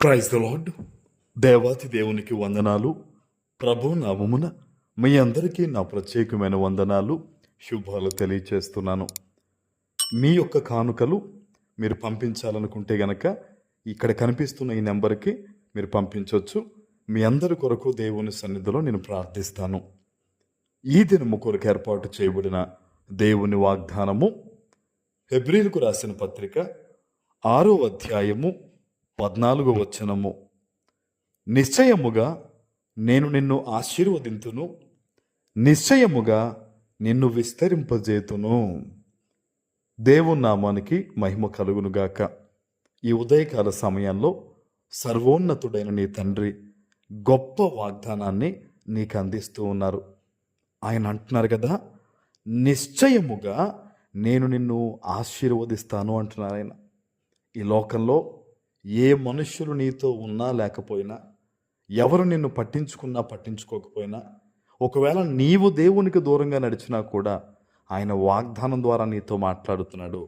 Praise the lord. దేవాతి దేవునికి వందనాలు. ప్రభు నామమున మీ అందరికీ నా ప్రత్యేకమైన వందనాలు, శుభాలు తెలియచేస్తున్నాను. మీ యొక్క కానుకలు మీరు పంపించాలనుకుంటే గనక ఇక్కడ కనిపిస్తున్న ఈ నెంబర్కి మీరు పంపించవచ్చు. మీ అందరి కొరకు దేవుని సన్నిధిలో నేను ప్రార్థిస్తాను. ఈ దినము కొరకు ఏర్పాటు చేయబడిన దేవుని వాగ్దానము హెబ్రీలకు రాసిన పత్రిక 6వ అధ్యాయము 14వ వచనము. నిశ్చయముగా నేను నిన్ను ఆశీర్వదింతును, నిశ్చయముగా నిన్ను విస్తరింపజేతును. దేవుని నామానికి మహిమ కలుగునుగాక. ఈ ఉదయకాల సమయంలో సర్వోన్నతుడైన నీ తండ్రి గొప్ప వాగ్దానాన్ని నీకు అందిస్తూ ఉన్నారు. ఆయన అంటున్నారు కదా, నిశ్చయముగా నేను నిన్ను ఆశీర్వదిస్తాను అంటున్నారు ఆయన. ఈ లోకంలో ఏ మనుష్యులు నీతో ఉన్నా లేకపోయినా, ఎవరు నిన్ను పట్టించుకున్నా పట్టించుకోకపోయినా, ఒకవేళ నీవు దేవునికి దూరంగా నడిచినా కూడా ఆయన వాగ్దానం ద్వారా నీతో మాట్లాడుతున్నాడు.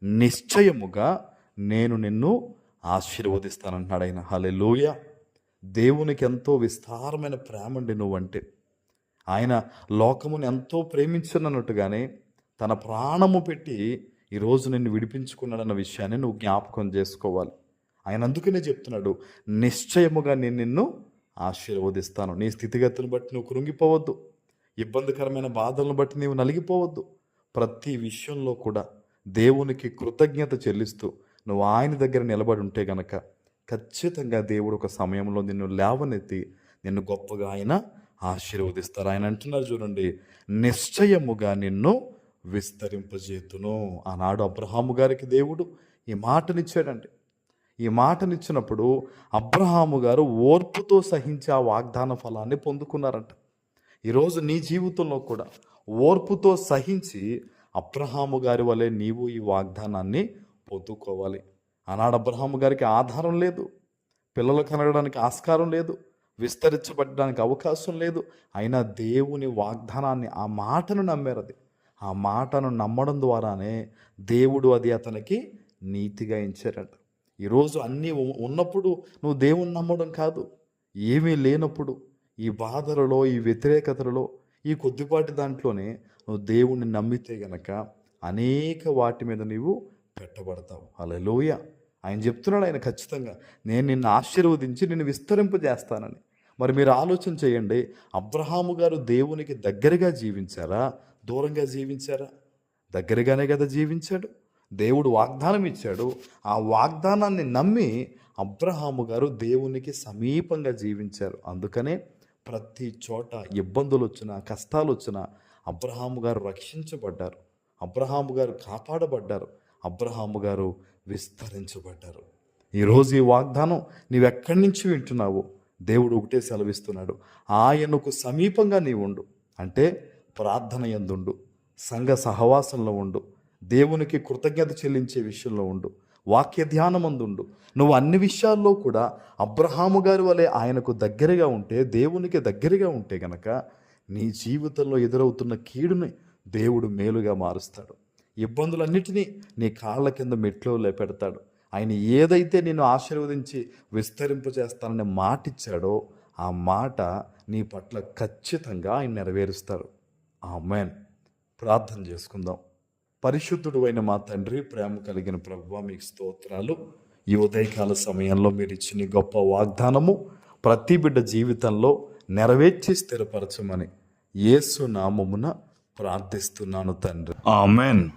నిశ్చయముగా నేను నిన్ను ఆశీర్వదిస్తానంటున్నాడు ఆయన. హల్లెలూయా. దేవునికి ఎంతో విస్తారమైన ప్రేమ అండి నువ్వంటే. ఆయన లోకమును ఎంతో ప్రేమించనన్నట్టుగానే తన ప్రాణము పెట్టి ఈరోజు నిన్ను విడిపించుకున్నాడన్న విషయాన్ని నువ్వు జ్ఞాపకం చేసుకోవాలి. ఆయన అందుకనే చెప్తున్నాడు, నిశ్చయముగా నేను నిన్ను ఆశీర్వదిస్తాను. నీ స్థితిగతులను బట్టి నువ్వు కృంగిపోవద్దు, ఇబ్బందికరమైన బాధలను బట్టి నీవు నలిగిపోవద్దు. ప్రతి విషయంలో కూడా దేవునికి కృతజ్ఞత చెల్లిస్తూ నువ్వు ఆయన దగ్గర నిలబడి ఉంటే గనక ఖచ్చితంగా దేవుడు ఒక సమయంలో నిన్ను లేవనెత్తి నిన్ను గొప్పగా ఆయన ఆశీర్వదిస్తారు. ఆయన అంటున్నారు చూడండి, నిశ్చయముగా నిన్ను విస్తరింపజేతును. ఆనాడు అబ్రహాము గారికి దేవుడు ఈ మాటనిచ్చాడండి. ఈ మాటనిచ్చినప్పుడు అబ్రహాము గారు ఓర్పుతో సహించి ఆ వాగ్దాన ఫలాన్ని పొందుకున్నారంట. ఈరోజు నీ జీవితంలో కూడా ఓర్పుతో సహించి అబ్రహాము గారి వలె నీవు ఈ వాగ్దానాన్ని పొందుకోవాలి. ఆనాడు అబ్రహాము గారికి ఆధారం లేదు, పిల్లలు కనగడానికి ఆస్కారం లేదు, విస్తరించబడడానికి అవకాశం లేదు. అయినా దేవుని వాగ్దానాన్ని, ఆ మాటను నమ్మారు. ఆ మాటను నమ్మడం ద్వారానే దేవుడు అది అతనికి నీతిగా ఎంచారట. ఈరోజు అన్నీ ఉన్నప్పుడు నువ్వు దేవుని నమ్మడం కాదు, ఏమీ లేనప్పుడు ఈ బాధలలో, ఈ వ్యతిరేకతలలో, ఈ కొద్దిపాటి దాంట్లోనే నువ్వు దేవుణ్ణి నమ్మితే గనక అనేక వాటి మీద నీవు పెట్టబడతావు. హల్లెలూయా. ఆయన చెప్తున్నాడు, ఆయన ఖచ్చితంగా నేను నిన్ను ఆశీర్వదించి నిన్ను విస్తరింపజేస్తానని. మరి మీరు ఆలోచన చేయండి, అబ్రహాము గారు దేవునికి దగ్గరగా జీవించారా, దూరంగా జీవించారా? దగ్గరగానే కదా జీవించాడు. దేవుడు వాగ్దానం ఇచ్చాడు. ఆ వాగ్దానాన్ని నమ్మి అబ్రహాము గారు దేవునికి సమీపంగా జీవించారు. అందుకనే ప్రతి చోట ఇబ్బందులు వచ్చినా, కష్టాలు వచ్చినా అబ్రహాము గారు రక్షించబడ్డారు, అబ్రహాము గారు కాపాడబడ్డారు, అబ్రహాము గారు విస్తరించబడ్డారు. ఈరోజు ఈ వాగ్దానం నీవెక్కడి నుంచి వింటున్నావో దేవుడు ఒకటే సెలవిస్తున్నాడు, ఆయనకు సమీపంగా నీవు ఉండు. అంటే ప్రార్థన యందుండు, సంఘ సహవాసంలో ఉండు, దేవునికి కృతజ్ఞత చెల్లించే విషయంలో ఉండు, వాక్య ధ్యానమందుండు. నువ్వు అన్ని విషయాల్లో కూడా అబ్రహాము గారి వలె ఆయనకు దగ్గరగా ఉంటే, దేవునికి దగ్గరగా ఉంటే గనక నీ జీవితంలో ఎదురవుతున్న కీడుని దేవుడు మేలుగా మారుస్తాడు. ఇబ్బందులన్నిటినీ నీ కాళ్ళ కింద మెట్లో పెడతాడు. ఆయన ఏదైతే నిన్ను ఆశీర్వదించి విస్తరింపజేస్తానని మాట ఇచ్చాడో ఆ మాట నీ పట్ల ఖచ్చితంగా ఆయన నెరవేరుస్తారు. ఆమేన్. ప్రార్థన చేసుకుందాం. పరిశుద్ధుడు అయిన మా తండ్రి, ప్రేమ కలిగిన ప్రభువా, మీకు స్తోత్రాలు. ఈ ఉదయకాల సమయంలో మీరు ఇచ్చిన గొప్ప వాగ్దానము ప్రతి బిడ్డ జీవితంలో నెరవేర్చి స్థిరపరచమని యేసు నామమున ప్రార్థిస్తున్నాను తండ్రి. ఆమేన్.